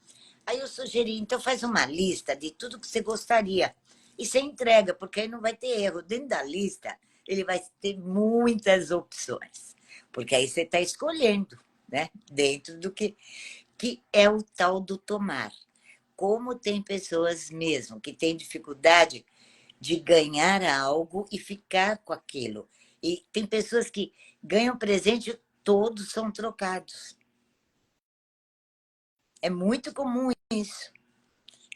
Aí eu sugeri, então faz uma lista de tudo que você gostaria e você entrega, porque aí não vai ter erro. Dentro da lista, ele vai ter muitas opções, porque aí você está escolhendo, né? Dentro do que é o tal do tomar. Como tem pessoas mesmo que têm dificuldade de ganhar algo e ficar com aquilo. E tem pessoas que ganham presente, todos são trocados. É muito comum isso.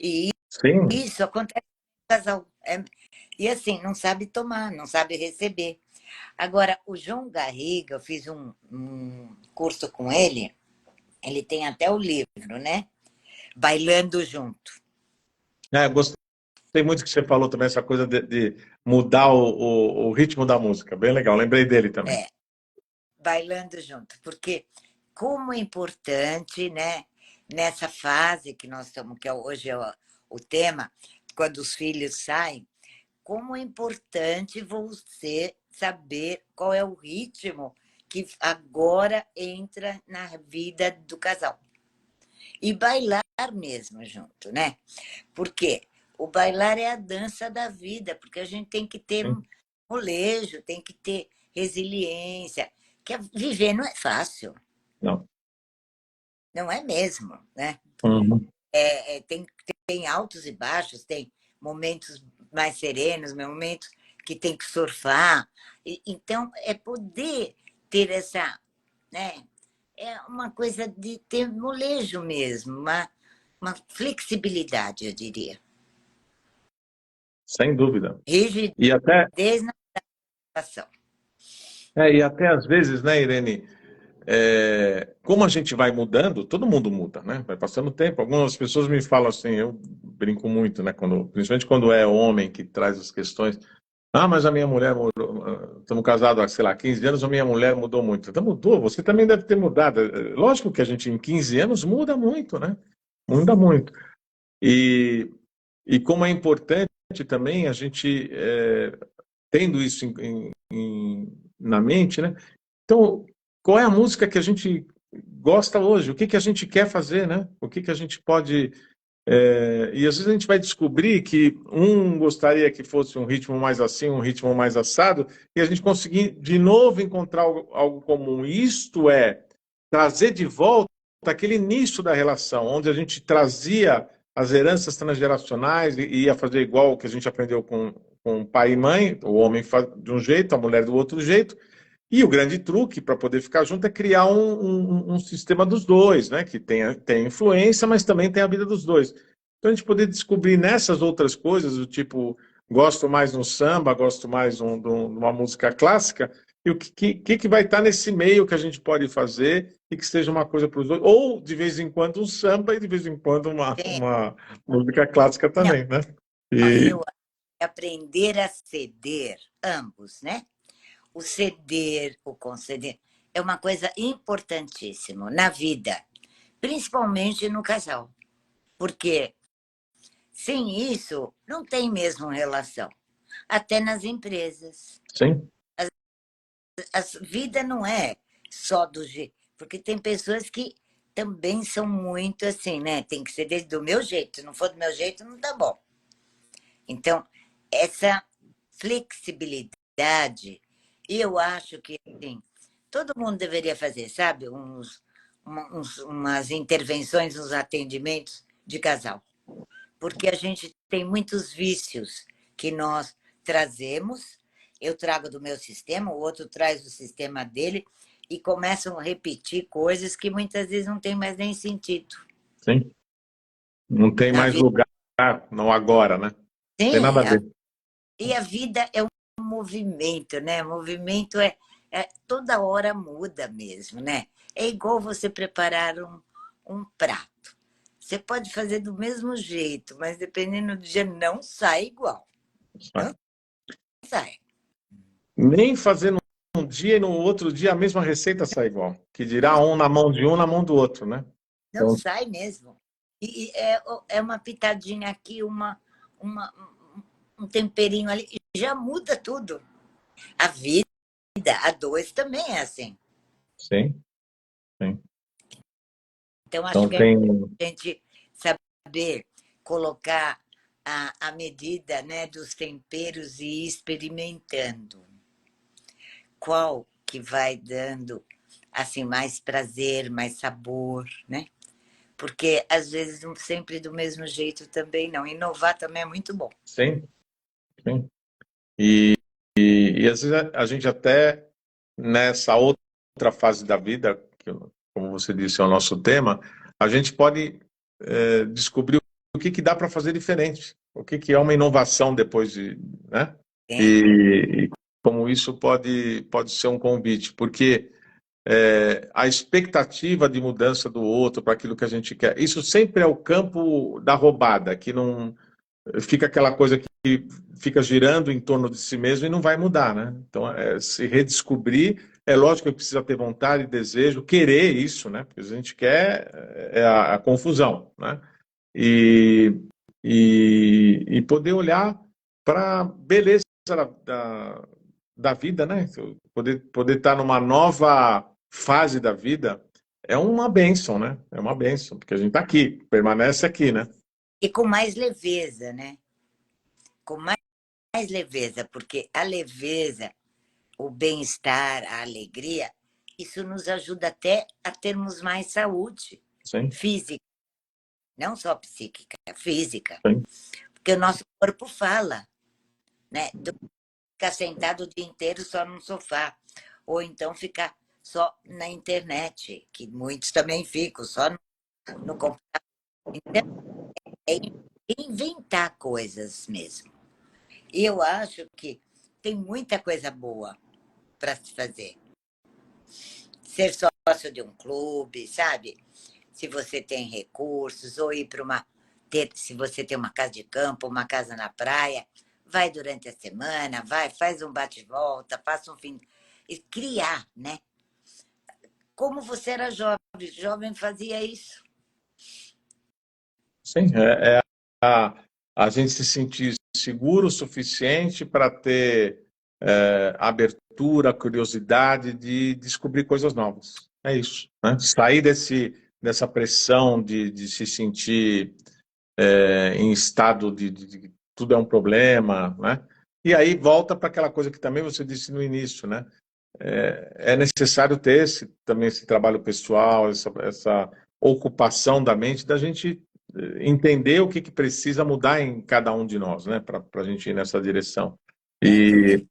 E Sim, isso acontece no casal. E assim, não sabe tomar, não sabe receber. Agora, o João Garriga, eu fiz um curso com ele tem até o livro, né? Bailando Junto. gostei muito que você falou também, essa coisa de mudar o ritmo da música. Bem legal, lembrei dele também. É, Bailando Junto. Porque como é importante, né? Nessa fase que nós estamos, que hoje é o tema, quando os filhos saem, como é importante você saber qual é o ritmo que agora entra na vida do casal. E bailar mesmo junto, né? Porque o bailar é a dança da vida, porque a gente tem que ter Sim. molejo, tem que ter resiliência, que viver não é fácil, Não. não é mesmo, né? Uhum. Tem altos e baixos, tem momentos mais serenos, momentos que tem que surfar. Então, é poder ter essa, né? É uma coisa de ter molejo mesmo, uma flexibilidade, eu diria. Sem dúvida. Rigidez E até, na ação. e até às vezes, né, Irene, como a gente vai mudando, todo mundo muda, né? Vai passando o tempo. Algumas pessoas me falam assim, eu brinco muito, né? Principalmente quando é homem que traz as questões. Ah, mas a minha mulher mudou. Estamos casados há, sei lá, 15 anos, a minha mulher mudou muito. Então mudou, você também deve ter mudado. Lógico que a gente em 15 anos muda muito, né? Muda muito. E, e como é importante também a gente, tendo isso na mente, né? Então, qual é a música que a gente gosta hoje? O que que a gente quer fazer, né? O que que a gente pode... e às vezes a gente vai descobrir que um gostaria que fosse um ritmo mais assim, um ritmo mais assado, e a gente conseguir de novo encontrar algo comum. Isto é, trazer de volta aquele início da relação, onde a gente trazia as heranças transgeracionais e ia fazer igual o que a gente aprendeu com pai e mãe, o homem faz de um jeito, a mulher do outro jeito, e o grande truque para poder ficar junto é criar um sistema dos dois, né? Que tem influência, mas também tem a vida dos dois. Então a gente poder descobrir nessas outras coisas, do tipo, gosto mais no samba, gosto mais de uma música clássica, e o que vai estar nesse meio que a gente pode fazer e que seja uma coisa para os dois, ou de vez em quando um samba e de vez em quando Sim. uma música clássica Não, também, né? E eu aprender a ceder, ambos, né? O ceder, o conceder, é uma coisa importantíssima na vida, principalmente no casal. Porque sem isso, não tem mesmo relação. Até nas empresas. sim, A vida não é só do jeito. Porque tem pessoas que também são muito assim, né? Tem que ser do meu jeito. Se não for do meu jeito, não tá bom. Então, essa flexibilidade, eu acho que assim, todo mundo deveria fazer, sabe? Umas intervenções, uns atendimentos de casal. Porque a gente tem muitos vícios que nós trazemos. Eu trago do meu sistema, o outro traz do sistema dele, e começam a repetir coisas que muitas vezes não tem mais nem sentido sim. Não tem na mais vida. lugar, não agora, né? Não tem Sim, nada a ver. e a vida é um movimento, né? Movimento toda hora muda mesmo, né? É igual você preparar um prato. Você pode fazer do mesmo jeito, mas dependendo do dia não sai igual. Não sai. Nem fazendo um dia e no outro dia a mesma receita sai igual. Que dirá Não, um na mão de um, na mão do outro, né? não Então, sai mesmo. E é uma pitadinha aqui, uma, um temperinho ali, e já muda tudo. A vida, a dois também é assim. sim, sim. Então, acho Então que é tem, importante a gente saber colocar a medida, né, dos temperos e ir experimentando. Qual que vai dando assim mais prazer, mais sabor, né? Porque às vezes não sempre do mesmo jeito também não. Inovar também é muito bom. sim, sim. E às vezes a gente até nessa outra fase da vida, que, como você disse, é o nosso tema, a gente pode descobrir o que dá para fazer diferente, o que é uma inovação depois de, né? Sim, E como isso pode ser um convite, porque a expectativa de mudança do outro para aquilo que a gente quer, isso sempre é o campo da roubada, que não fica aquela coisa que fica girando em torno de si mesmo e não vai mudar, né? Então, se redescobrir, é lógico que precisa ter vontade, desejo, querer isso, né? Porque a gente quer a confusão, né? E, e poder olhar para a beleza da vida, né? Poder estar numa nova fase da vida é uma bênção, né? É uma bênção, porque a gente está aqui, permanece aqui, né? e com mais leveza, né? Com mais leveza, porque a leveza, o bem-estar, a alegria, isso nos ajuda até a termos mais saúde Sim, física, não só psíquica, física. sim. Porque o nosso corpo fala, né? ficar sentado o dia inteiro só no sofá, ou então ficar só na internet, que muitos também ficam só no computador. Então, é inventar coisas mesmo. E eu acho que tem muita coisa boa para se fazer. Ser sócio de um clube, sabe? Se você tem recursos, ou ir para uma. Se você tem uma casa de campo, uma casa na praia, vai durante a semana, vai, faz um bate-volta, passa um fim. E criar, né? Como você era jovem fazia isso. Sim, é a gente se sentir seguro o suficiente para ter abertura, curiosidade de descobrir coisas novas. É isso, né? Sair dessa pressão de se sentir em estado de tudo é um problema, né? E aí volta para aquela coisa que também você disse no início, né? É necessário ter também esse trabalho pessoal, essa ocupação da mente, da gente entender o que precisa mudar em cada um de nós, né? Para a gente ir nessa direção. E,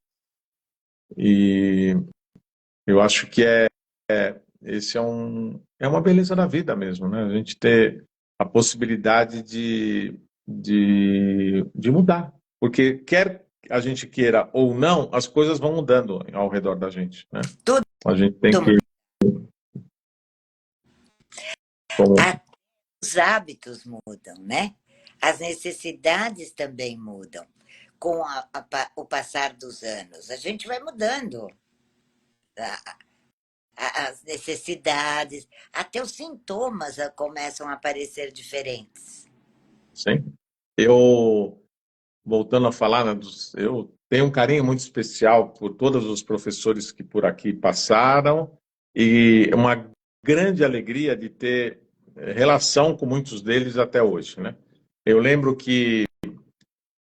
e eu acho que esse é uma beleza da vida mesmo, né? A gente ter a possibilidade de mudar. Porque quer a gente queira ou não, as coisas vão mudando ao redor da gente, né? Tudo. A gente tem que... Como... Os hábitos mudam, né? As necessidades também mudam com o passar dos anos. A gente vai mudando as necessidades, até os sintomas começam a aparecer diferentes. Sim. Voltando a falar, né, eu tenho um carinho muito especial por todos os professores que por aqui passaram e uma grande alegria de ter relação com muitos deles até hoje, né? Eu lembro que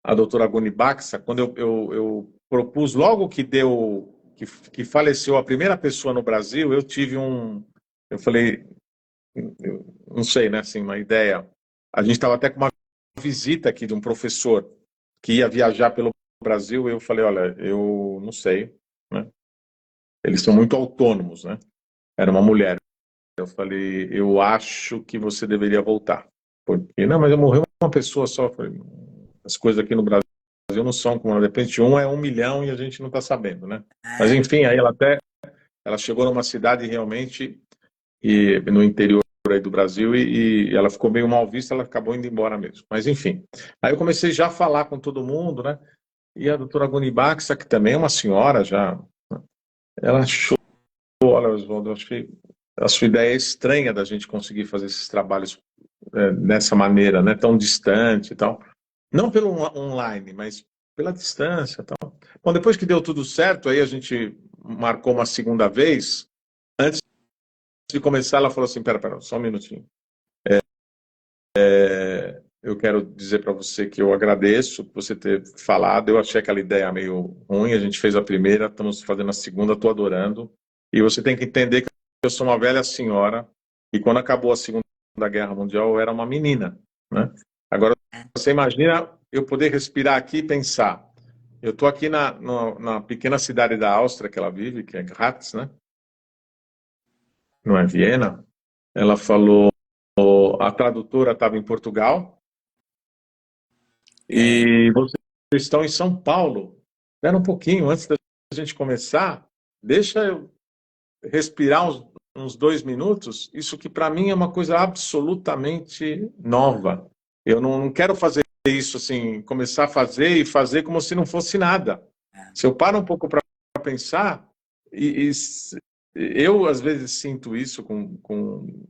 a doutora Guni Baxa, quando eu propus, logo que faleceu a primeira pessoa no Brasil, eu falei, eu não sei, né, assim, uma ideia. A gente estava até com uma visita aqui de um professor que ia viajar pelo Brasil, e eu falei, olha, eu não sei, né? Eles são muito autônomos, né? Era uma mulher. Eu falei, eu acho que você deveria voltar. Porque, não, mas morreu uma pessoa só. Eu falei, as coisas aqui no Brasil não são como, de repente, um é 1 milhão e a gente não está sabendo, né? Mas, enfim, aí ela chegou numa cidade realmente no interior aí do Brasil e ela ficou meio mal vista, ela acabou indo embora mesmo. Mas, enfim. Aí eu comecei já a falar com todo mundo, né? E a doutora Gunibaxa, que também é uma senhora já, ela achou, olha, Oswaldo, eu achei a sua ideia é estranha da gente conseguir fazer esses trabalhos dessa maneira, né, tão distante e tal. Não pelo online, mas pela distância e tal. Bom, depois que deu tudo certo, aí a gente marcou uma segunda vez. Antes de começar, ela falou assim, pera, só um minutinho. Eu quero dizer para você que eu agradeço por você ter falado. Eu achei aquela ideia meio ruim. A gente fez a primeira, estamos fazendo a segunda, estou adorando. E você tem que entender que eu sou uma velha senhora e quando acabou a Segunda Guerra Mundial eu era uma menina, né? Agora, você imagina eu poder respirar aqui e pensar. Eu estou aqui na pequena cidade da Áustria que ela vive, que é Graz, né? Não é Viena. Ela falou, a tradutora estava em Portugal, e vocês estão em São Paulo. Espera um pouquinho, antes da gente começar, deixa eu respirar uns 2 minutos. Isso que para mim é uma coisa absolutamente nova. Eu não quero fazer isso assim, começar a fazer e fazer como se não fosse nada. Se eu paro um pouco para pensar, eu às vezes sinto isso com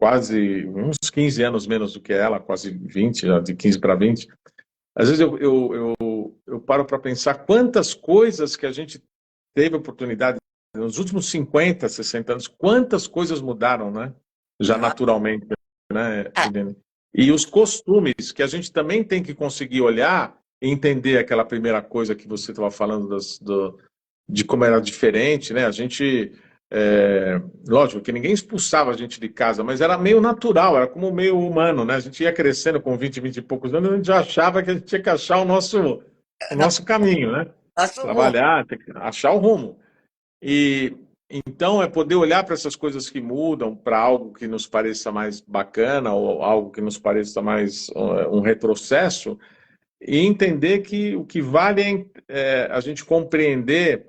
quase uns 15 anos menos do que ela, quase 20, já de 15 para 20. Às vezes eu paro para pensar quantas coisas que a gente teve oportunidade nos últimos 50, 60 anos, quantas coisas mudaram, né? Já naturalmente, né, Irene? E os costumes que a gente também tem que conseguir olhar e entender aquela primeira coisa que você estava falando de como era diferente, né? A gente, lógico que ninguém expulsava a gente de casa, mas era meio natural, era como meio humano, né? A gente ia crescendo com 20 e poucos anos, a gente já achava que a gente tinha que achar o nosso caminho, né? Nosso rumo. trabalhar, tem que achar o rumo. E então é poder olhar para essas coisas que mudam, para algo que nos pareça mais bacana ou algo que nos pareça mais um retrocesso, e entender que o que vale é a gente compreender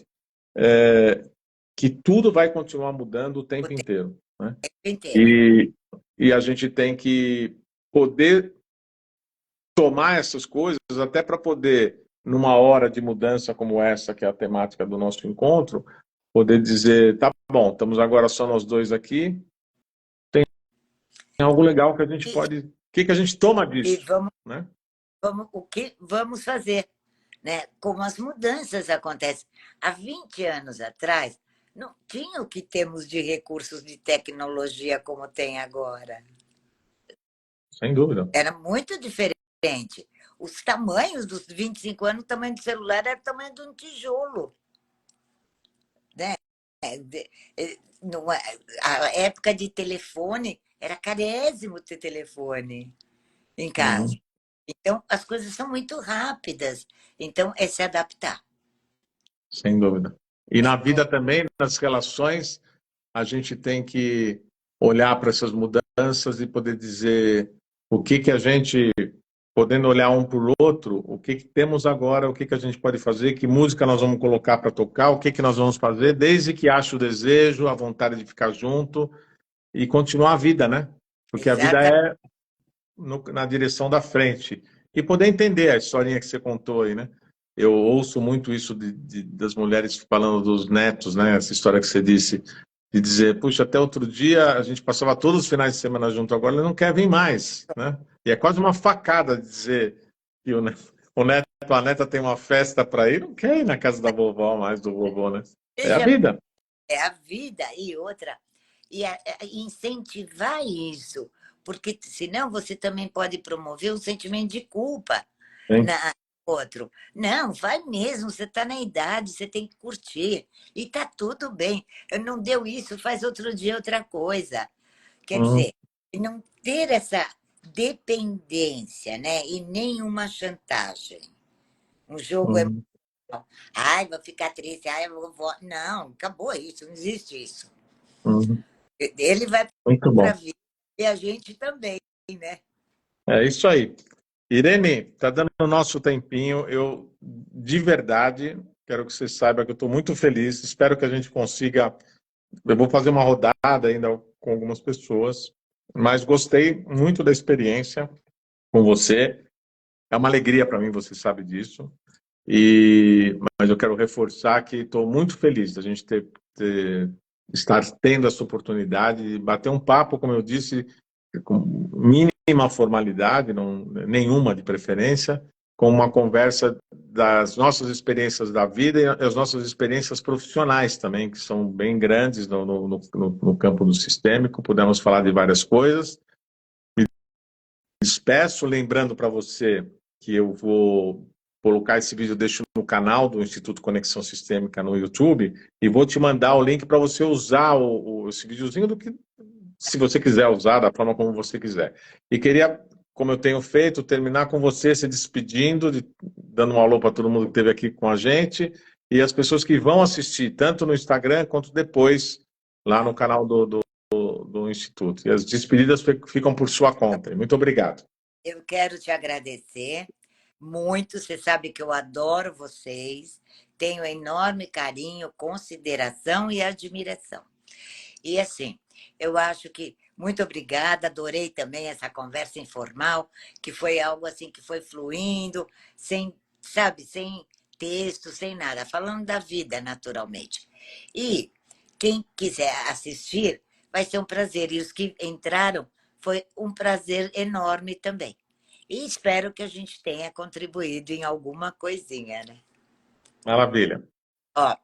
que tudo vai continuar mudando o O tempo tempo inteiro, né? inteiro. E, e a gente tem que poder tomar essas coisas até para poder, numa hora de mudança como essa, que é a temática do nosso encontro, poder dizer, tá bom, estamos agora só nós dois aqui, tem algo legal que a gente E, pode... O que que a gente toma e disso, né? o que vamos fazer? Né? Como as mudanças acontecem. Há 20 anos atrás, não tinha o que temos de recursos de tecnologia como tem agora. Sem dúvida. Era muito diferente. Os tamanhos dos 25 anos, o tamanho do celular era o tamanho de um tijolo. Né? A época de telefone, era carésimo ter telefone em casa. Uhum. Então, as coisas são muito rápidas. Então, é se adaptar. Sem dúvida. E Né? na vida também, nas relações, a gente tem que olhar para essas mudanças e poder dizer o que que a gente, podendo olhar um para o outro, o que que temos agora, o que que a gente pode fazer, que música nós vamos colocar para tocar, o que que nós vamos fazer, desde que ache o desejo, a vontade de ficar junto e continuar a vida, né? Porque a vida Exata, é na direção da frente. E poder entender a historinha que você contou aí, né? Eu ouço muito isso das mulheres falando dos netos, né? Essa história que você disse, de dizer, puxa, até outro dia a gente passava todos os finais de semana junto, agora ele não quer vir mais, né? E é quase uma facada de dizer que o neto, a neta tem uma festa para ir, não quer ir na casa da vovó mais, do vovô, né? É a veja, vida. é a vida e outra. E incentivar isso, porque senão você também pode promover um sentimento de culpa Hein? na outro. Não, vai mesmo, você está na idade, você tem que curtir. E está tudo bem. Não deu isso, faz outro dia outra coisa. Quer Uhum, dizer, não ter essa dependência, né? E nenhuma chantagem. Um jogo é. uhum, Ai, vou ficar triste, ai, eu vou. Não, acabou isso, não existe isso. uhum. Ele vai Muito para a bom. vida e a gente também, né? É isso aí. Irene, está dando o nosso tempinho. Eu, de verdade, quero que você saiba que eu estou muito feliz. Espero que a gente consiga. Eu vou fazer uma rodada ainda com algumas pessoas, mas gostei muito da experiência com você. É uma alegria para mim, você sabe disso. Mas eu quero reforçar que estou muito feliz da gente estar tendo essa oportunidade de bater um papo, como eu disse, com mínima formalidade, não, nenhuma de preferência, com uma conversa das nossas experiências da vida e as nossas experiências profissionais também, que são bem grandes no campo do sistêmico. Pudemos falar de várias coisas. Despeço, lembrando para você que eu vou colocar esse vídeo, eu deixo no canal do Instituto Conexão Sistêmica no YouTube e vou te mandar o link para você usar esse videozinho do que, se você quiser usar da forma como você quiser. E queria, como eu tenho feito, terminar com você se despedindo, dando um alô para todo mundo que esteve aqui com a gente e as pessoas que vão assistir, tanto no Instagram quanto depois lá no canal do Instituto. E as despedidas ficam por sua conta. Muito obrigado. Eu quero te agradecer muito. Você sabe que eu adoro vocês, tenho enorme carinho, consideração e admiração. E assim, eu acho que muito obrigada, adorei também essa conversa informal, que foi algo assim que foi fluindo, sem, sabe, sem texto, sem nada, falando da vida naturalmente. E quem quiser assistir, vai ser um prazer. E os que entraram, foi um prazer enorme também. E espero que a gente tenha contribuído em alguma coisinha, né? Maravilha. Ó,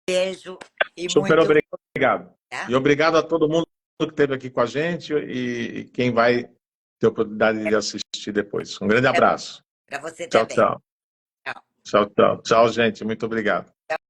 beijo e Super muito obrigado. tá? E obrigado a todo mundo que esteve aqui com a gente e quem vai ter a oportunidade de assistir depois. Um grande abraço. Para você Tchau, também. tchau. Tchau. Tchau, tchau. Tchau, gente. Muito obrigado.